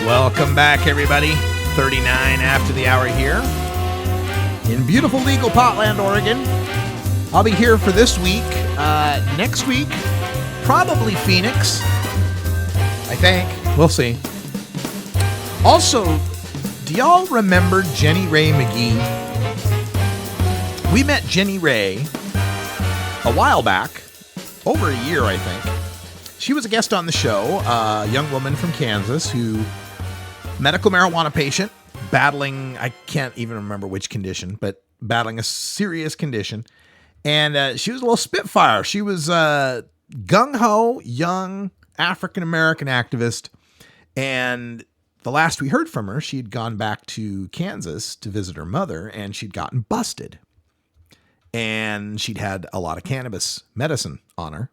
Welcome back, everybody. 39 after the hour here in beautiful legal Portland, Oregon. I'll be here for this week. Next week, probably Phoenix. I think. We'll see. Also, do y'all remember Jenny Ray McGee? We met Jenny Ray a while back, over a year, I think. She was a guest on the show, a young woman from Kansas who, medical marijuana patient, battling, I can't even remember which condition, but battling a serious condition. And she was a little spitfire. She was a gung-ho, young African-American activist. And the last we heard from her, she had gone back to Kansas to visit her mother, and she'd gotten busted. And she'd had a lot of cannabis medicine on her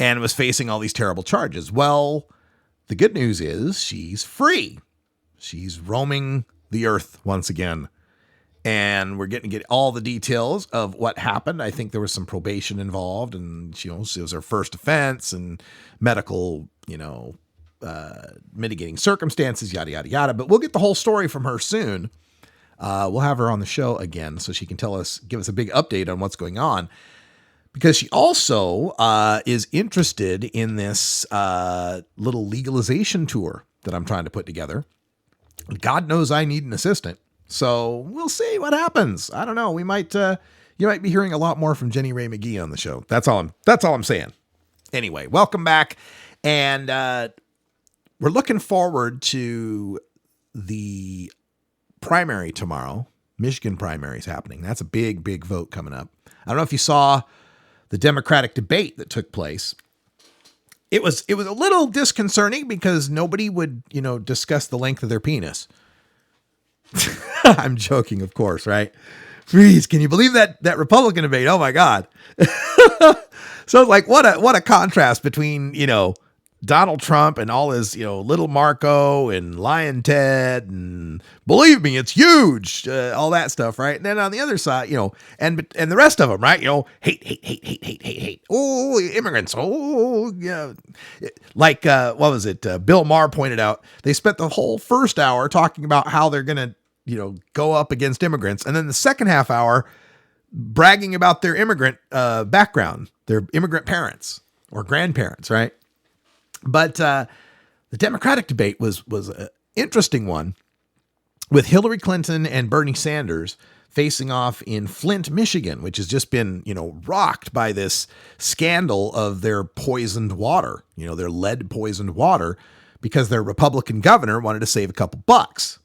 and was facing all these terrible charges. Well, the good news is she's free. She's roaming the earth once again. And we're getting to get all the details of what happened. I think there was some probation involved, and it was her first offense and medical, mitigating circumstances, yada, yada, yada. But we'll get the whole story from her soon. We'll have her on the show again so she can give us a big update on what's going on. Because she also is interested in this little legalization tour that I'm trying to put together. God knows I need an assistant. So we'll see what happens. I don't know. You might be hearing a lot more from Jenny Ray McGee on the show. That's all I'm saying. Anyway, welcome back. And we're looking forward to the primary tomorrow. Michigan primary is happening. That's a big, big vote coming up. I don't know if you saw the Democratic debate that took place. It was a little disconcerting because nobody would, discuss the length of their penis. I'm joking, of course, right? Please, can you believe that Republican debate? Oh my God. So like what a contrast between, Donald Trump and all his, little Marco and Lion Ted and believe me, it's huge, all that stuff, right? And then on the other side, and the rest of them, right? Hate. Oh, immigrants. Oh, yeah. Like, what was it? Bill Maher pointed out, they spent the whole first hour talking about how they're going to, go up against immigrants. And then the second half hour bragging about their immigrant background, their immigrant parents or grandparents, right? But the Democratic debate was an interesting one with Hillary Clinton and Bernie Sanders facing off in Flint, Michigan, which has just been, rocked by this scandal of their poisoned water, their lead poisoned water, because their Republican governor wanted to save a couple bucks.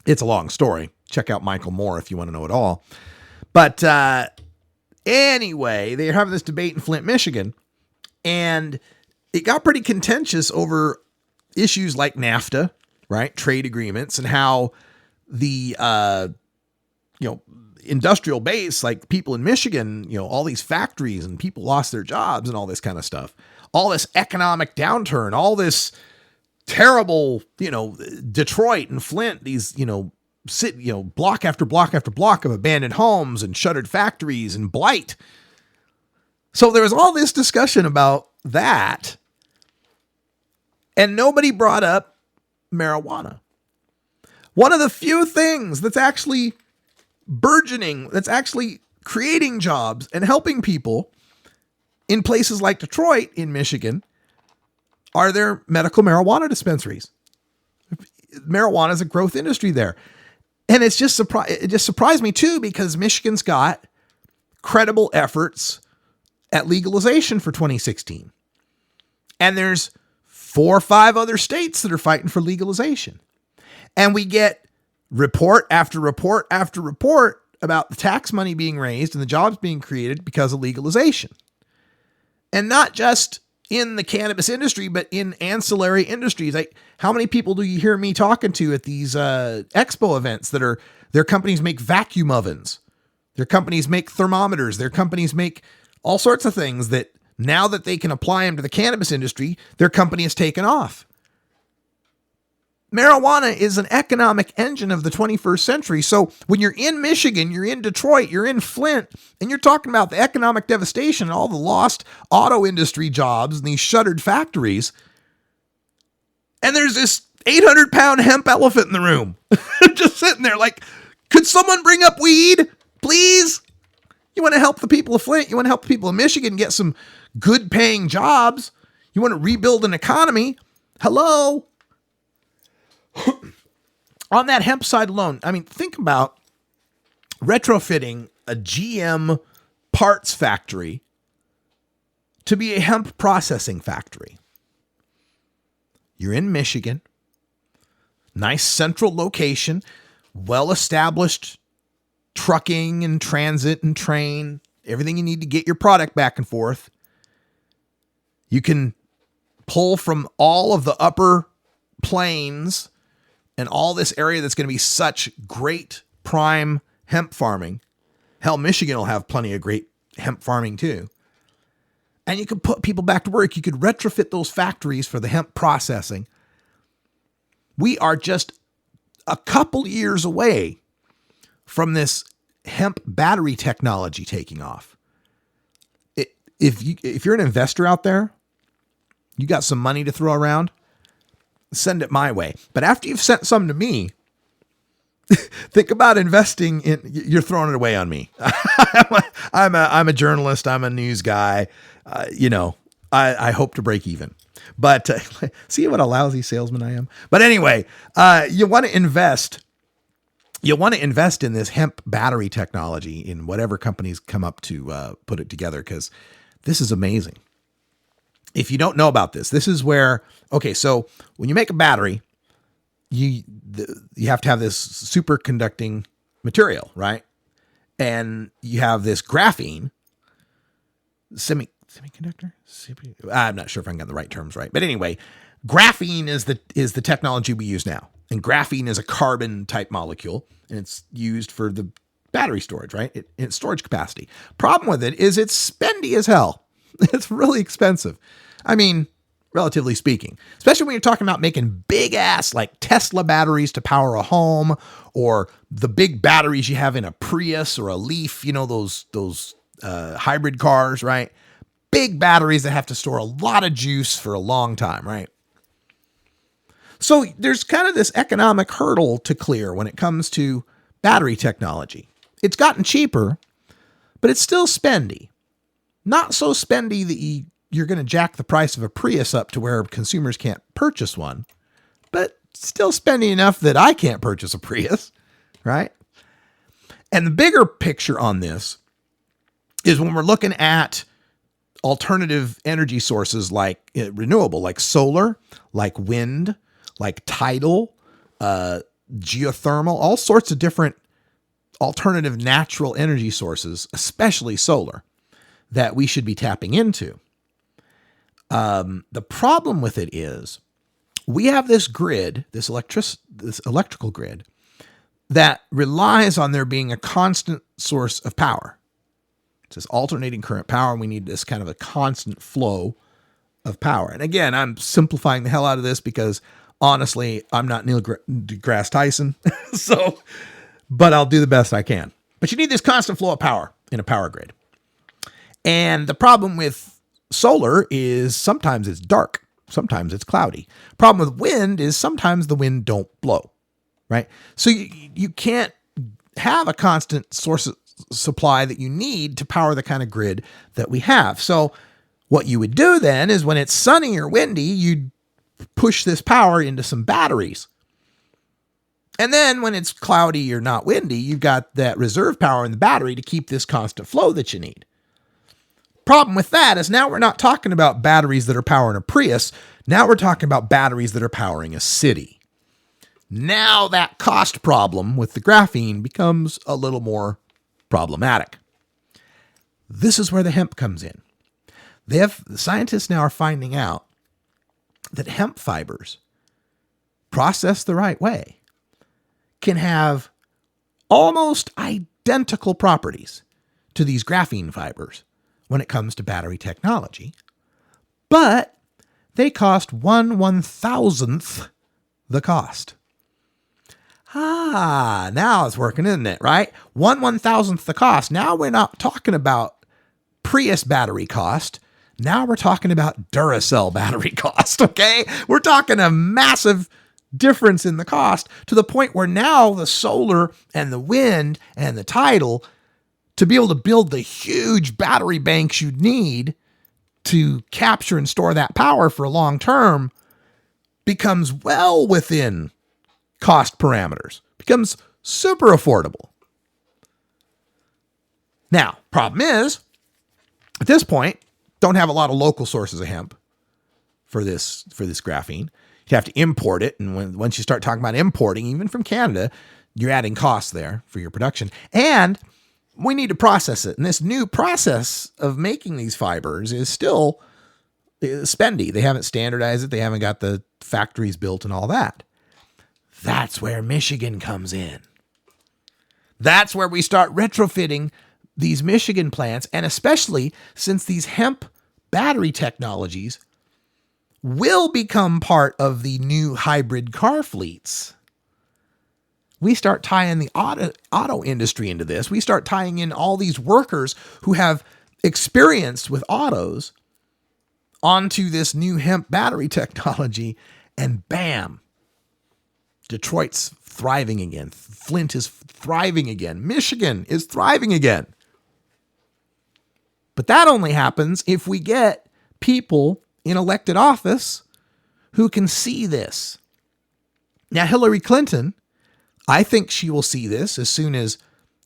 It's a long story. Check out Michael Moore if you want to know it all. But anyway, they're having this debate in Flint, Michigan, and it got pretty contentious over issues like NAFTA, right? Trade agreements, and how the, industrial base, like people in Michigan, all these factories and people lost their jobs and all this kind of stuff, all this economic downturn, all this terrible, Detroit and Flint, these, block after block after block of abandoned homes and shuttered factories and blight. So there was all this discussion about that. And nobody brought up marijuana. One of the few things that's actually burgeoning, that's actually creating jobs and helping people in places like Detroit in Michigan are their medical marijuana dispensaries. Marijuana is a growth industry there. And it just surprised me too, because Michigan's got credible efforts at legalization for 2016. And there's 4 or 5 other states that are fighting for legalization. And we get report after report after report about the tax money being raised and the jobs being created because of legalization. And not just in the cannabis industry, but in ancillary industries. Like, how many people do you hear me talking to at these expo events that are, their companies make vacuum ovens, their companies make thermometers, their companies make all sorts of things that now that they can apply them to the cannabis industry, their company has taken off. Marijuana is an economic engine of the 21st century. So when you're in Michigan, you're in Detroit, you're in Flint, and you're talking about the economic devastation and all the lost auto industry jobs and these shuttered factories, and there's this 800-pound hemp elephant in the room just sitting there like, could someone bring up weed, please? You want to help the people of Flint. You want to help the people of Michigan get some good paying jobs. You want to rebuild an economy. Hello. On that hemp side alone, I mean, think about retrofitting a GM parts factory to be a hemp processing factory. You're in Michigan, nice central location, well-established trucking and transit and train, everything you need to get your product back and forth. You can pull from all of the upper plains and all this area that's going to be such great prime hemp farming. Hell, Michigan will have plenty of great hemp farming too. And you could put people back to work. You could retrofit those factories for the hemp processing. We are just a couple years away from this hemp battery technology taking off. If you're an investor out there, You got some money to throw around? Send it my way. But after you've sent some to me, think about investing in, you're throwing it away on me. I'm a journalist. I'm a news guy. I hope to break even, but see what a lousy salesman I am. But anyway, you want to invest in this hemp battery technology in whatever companies come up to put it together, because this is amazing. If you don't know about this, this is where, okay, so when you make a battery, you have to have this superconducting material, right? And you have this graphene semiconductor. I'm not sure if I got the right terms right, but anyway, graphene is the technology we use now, and graphene is a carbon type molecule, and it's used for the battery storage, right? Its storage capacity. Problem with it is it's spendy as hell. It's really expensive. I mean, relatively speaking, especially when you're talking about making big ass like Tesla batteries to power a home, or the big batteries you have in a Prius or a Leaf, those hybrid cars, right? Big batteries that have to store a lot of juice for a long time, right? So there's kind of this economic hurdle to clear when it comes to battery technology. It's gotten cheaper, but it's still spendy. Not so spendy that you're going to jack the price of a Prius up to where consumers can't purchase one, but still spendy enough that I can't purchase a Prius, right? And the bigger picture on this is when we're looking at alternative energy sources like renewable, like solar, like wind, like tidal, geothermal, all sorts of different alternative natural energy sources, especially solar, that we should be tapping into. The problem with it is we have this grid, this electrical grid that relies on there being a constant source of power. It's this alternating current power, and we need this kind of a constant flow of power. And again, I'm simplifying the hell out of this because honestly, I'm not Neil deGrasse Tyson. But I'll do the best I can. But you need this constant flow of power in a power grid. And the problem with solar is sometimes it's dark, sometimes it's cloudy. Problem with wind is sometimes the wind don't blow, right? So you can't have a constant source of supply that you need to power the kind of grid that we have. So what you would do then is when it's sunny or windy, you'd push this power into some batteries. And then when it's cloudy or not windy, you've got that reserve power in the battery to keep this constant flow that you need. Problem with that is now we're not talking about batteries that are powering a Prius. Now we're talking about batteries that are powering a city. Now that cost problem with the graphene becomes a little more problematic. This is where the hemp comes in. The scientists now are finding out that hemp fibers, processed the right way, can have almost identical properties to these graphene fibers when it comes to battery technology, but they cost 1/1000th the cost. Now it's working, isn't it, right? 1/1000th the cost. Now we're not talking about Prius battery cost. Now we're talking about Duracell battery cost, okay? We're talking a massive difference in the cost to the point where now the solar and the wind and the tidal, to be able to build the huge battery banks you need to capture and store that power for a long term, becomes well within cost parameters, becomes super affordable. Now, problem is, at this point, don't have a lot of local sources of hemp for this graphene. You have to import it, and once you start talking about importing, even from Canada, you're adding costs there for your production. And we need to process it. And this new process of making these fibers is still spendy. They haven't standardized it. They haven't got the factories built and all that. That's where Michigan comes in. That's where we start retrofitting these Michigan plants, and especially since these hemp battery technologies will become part of the new hybrid car fleets. We start tying the auto industry into this. We start tying in all these workers who have experience with autos onto this new hemp battery technology, and bam, Detroit's thriving again. Flint is thriving again. Michigan is thriving again. But that only happens if we get people in elected office who can see this. Now, Hillary Clinton, I think she will see this as soon as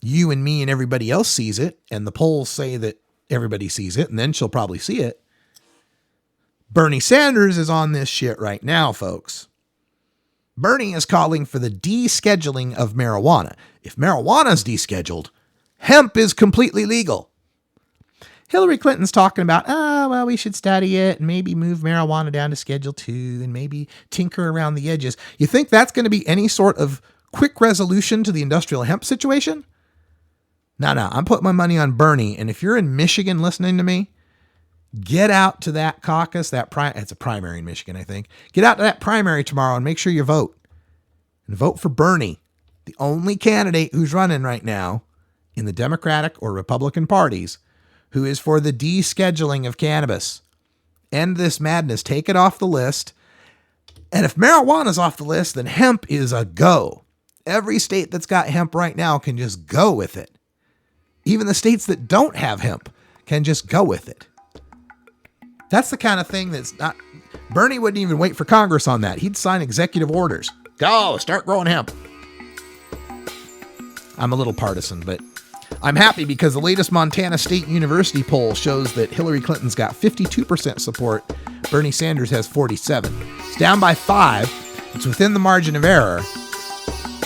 you and me and everybody else sees it, and the polls say that everybody sees it, and then she'll probably see it. Bernie Sanders is on this shit right now, folks. Bernie is calling for the descheduling of marijuana. If marijuana is descheduled, hemp is completely legal. Hillary Clinton's talking about, well, we should study it and maybe move marijuana down to Schedule 2 and maybe tinker around the edges. You think that's going to be any sort of quick resolution to the industrial hemp situation? No, I'm putting my money on Bernie. And if you're in Michigan listening to me, get out to that caucus, it's a primary in Michigan, I think. Get out to that primary tomorrow and make sure you vote. And vote for Bernie, the only candidate who's running right now in the Democratic or Republican parties who is for the descheduling of cannabis. End this madness. Take it off the list. And if marijuana's off the list, then hemp is a go. Every state that's got hemp right now can just go with it. Even the states that don't have hemp can just go with it. That's the kind of thing that's not... Bernie wouldn't even wait for Congress on that. He'd sign executive orders. Go, start growing hemp. I'm a little partisan, but I'm happy because the latest Montana State University poll shows that Hillary Clinton's got 52% support. Bernie Sanders has 47. It's down by 5. It's within the margin of error.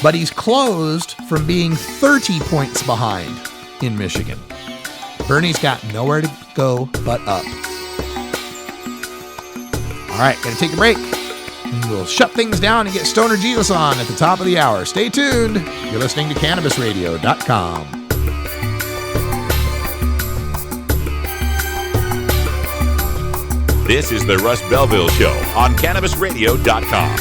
But he's closed from being 30 points behind in Michigan. Bernie's got nowhere to go but up. All right, gonna take a break. We'll shut things down and get Stoner Jesus on at the top of the hour. Stay tuned. You're listening to CannabisRadio.com. This is the Russ Belville Show on CannabisRadio.com.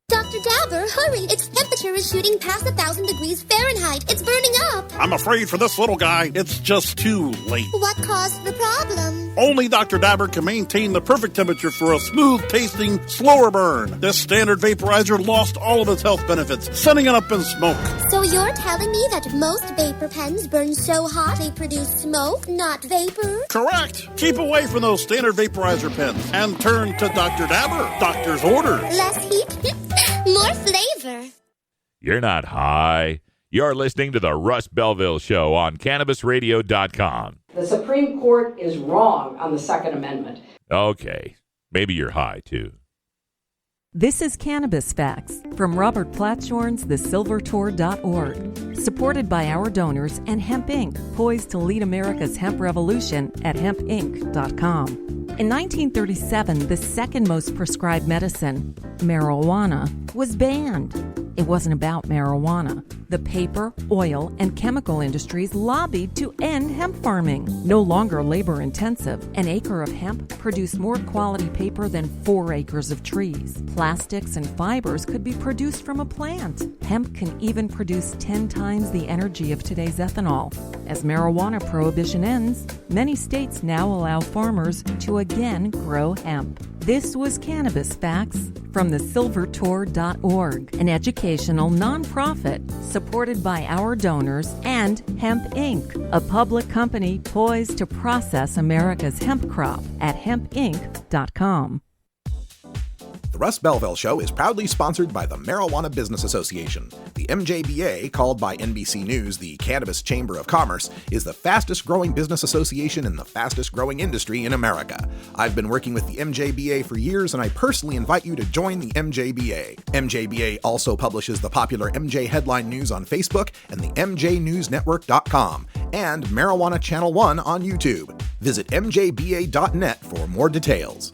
Dr. Dabber, hurry! Its temperature is shooting past 1,000 degrees Fahrenheit. It's burning up. I'm afraid for this little guy, it's just too late. What caused the problem? Only Dr. Dabber can maintain the perfect temperature for a smooth-tasting, slower burn. This standard vaporizer lost all of its health benefits, sending it up in smoke. So you're telling me that most vapor pens burn so hot they produce smoke, not vapor? Correct. Keep away from those standard vaporizer pens and turn to Dr. Dabber. Doctor's orders. Less heat, more flavor. You're not high. You're listening to the Russ Belville Show on CannabisRadio.com. The Supreme Court is wrong on the Second Amendment. Okay. Maybe you're high, too. This is Cannabis Facts from Robert Platshorn's thesilvertour.org, supported by our donors and Hemp Inc., poised to lead America's hemp revolution at hempinc.com. In 1937, the second most prescribed medicine, marijuana, was banned. It wasn't about marijuana. The paper, oil, and chemical industries lobbied to end hemp farming. No longer labor-intensive, an acre of hemp produced more quality paper than 4 acres of trees. Plastics and fibers could be produced from a plant. Hemp can even produce 10 times the energy of today's ethanol. As marijuana prohibition ends, many states now allow farmers to again grow hemp. This was Cannabis Facts from thesilvertour.org, an educational nonprofit supported by our donors and Hemp Inc., a public company poised to process America's hemp crop at hempinc.com. The Russ Belville Show is proudly sponsored by the Marijuana Business Association. The MJBA, called by NBC News the Cannabis Chamber of Commerce, is the fastest growing business association in the fastest growing industry in America. I've been working with the MJBA for years, and I personally invite you to join the MJBA. MJBA also publishes the popular MJ Headline News on Facebook and the MJNewsNetwork.com and Marijuana Channel 1 on YouTube. Visit mjba.net for more details.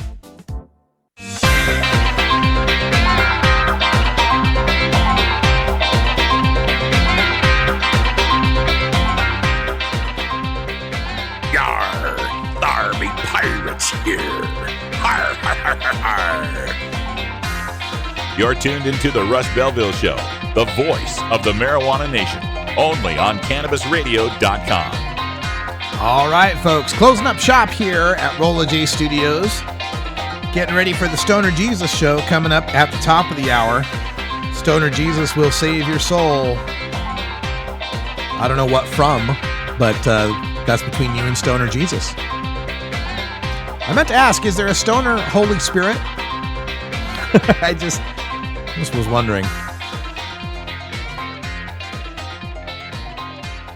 Yarr! Thar be pirates here! Har, har, har, har, har. You're tuned into the Russ Belville Show, the voice of the marijuana nation. only on CannabisRadio.com. All right, folks, closing up shop here at Rolla J Studios. Getting ready for the Stoner Jesus show coming up at the top of the hour. Stoner Jesus will save your soul. I don't know what from, but that's between you and Stoner Jesus. I meant to ask, is there a Stoner Holy Spirit? I just was wondering.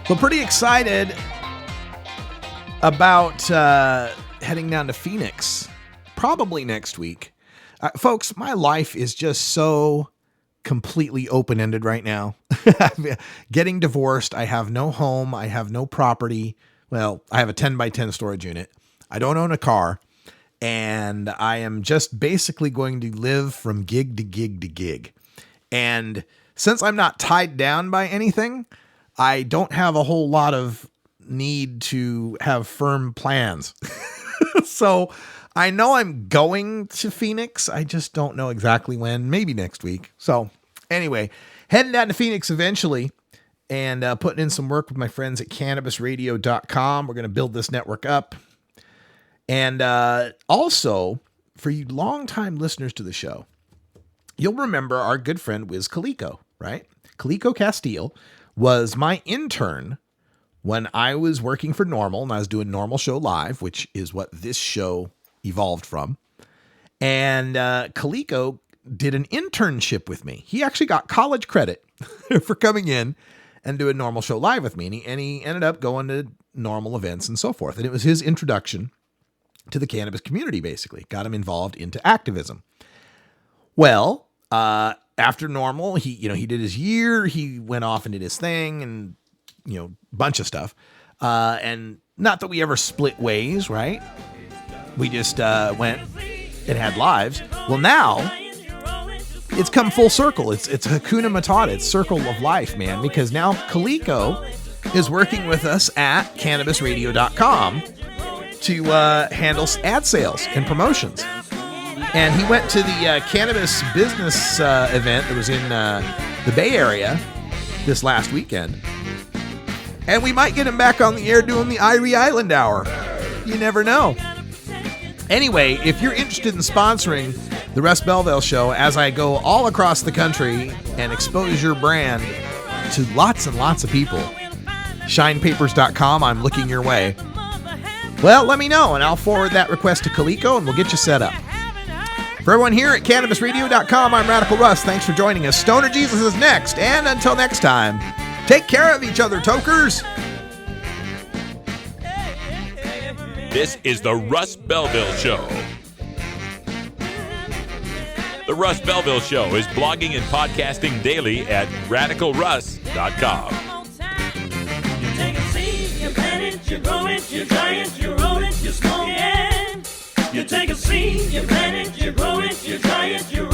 So pretty excited about heading down to Phoenix, probably next week. Folks, my life is just so completely open-ended right now. Getting divorced. I have no home. I have no property. Well, I have a 10 by 10 storage unit. I don't own a car. And I am just basically going to live from gig to gig to gig. And since I'm not tied down by anything, I don't have a whole lot of need to have firm plans. So I know I'm going to Phoenix. I just don't know exactly when, maybe next week. So anyway, heading down to Phoenix eventually and putting in some work with my friends at CannabisRadio.com. We're going to build this network up. And also, for you longtime listeners to the show, you'll remember our good friend Wiz Calico, right? Calico Castile was my intern when I was working for Normal, and I was doing Normal Show Live, which is what this show evolved from. And Calico did an internship with me. He actually got college credit for coming in and doing Normal Show Live with me. And he ended up going to Normal events and so forth. And it was his introduction to the cannabis community, basically. Got him involved into activism. Well, after Normal, he did his year. He went off and did his thing and, bunch of stuff. And not that we ever split ways, right? We just went and had lives. Well, now it's come full circle. It's Hakuna Matata. It's circle of life, man, because now Calico is working with us at CannabisRadio.com to handle ad sales and promotions. And he went to the cannabis business event that was in the Bay Area this last weekend. And we might get him back on the air doing the Irie Island Hour. You never know. Anyway, if you're interested in sponsoring the Russ Belville Show as I go all across the country and expose your brand to lots and lots of people, shinepapers.com, I'm looking your way. Well, let me know, and I'll forward that request to Calico, and we'll get you set up. For everyone here at CannabisRadio.com, I'm Radical Russ. Thanks for joining us. Stoner Jesus is next, and until next time, take care of each other, tokers. This is the Russ Belville Show. The Russ Belville Show is blogging and podcasting daily at RadicalRuss.com. You grow it, you dry it, you roll it, you smoke it. You take a seed, you plant it, you grow it, you dry it, you roll it.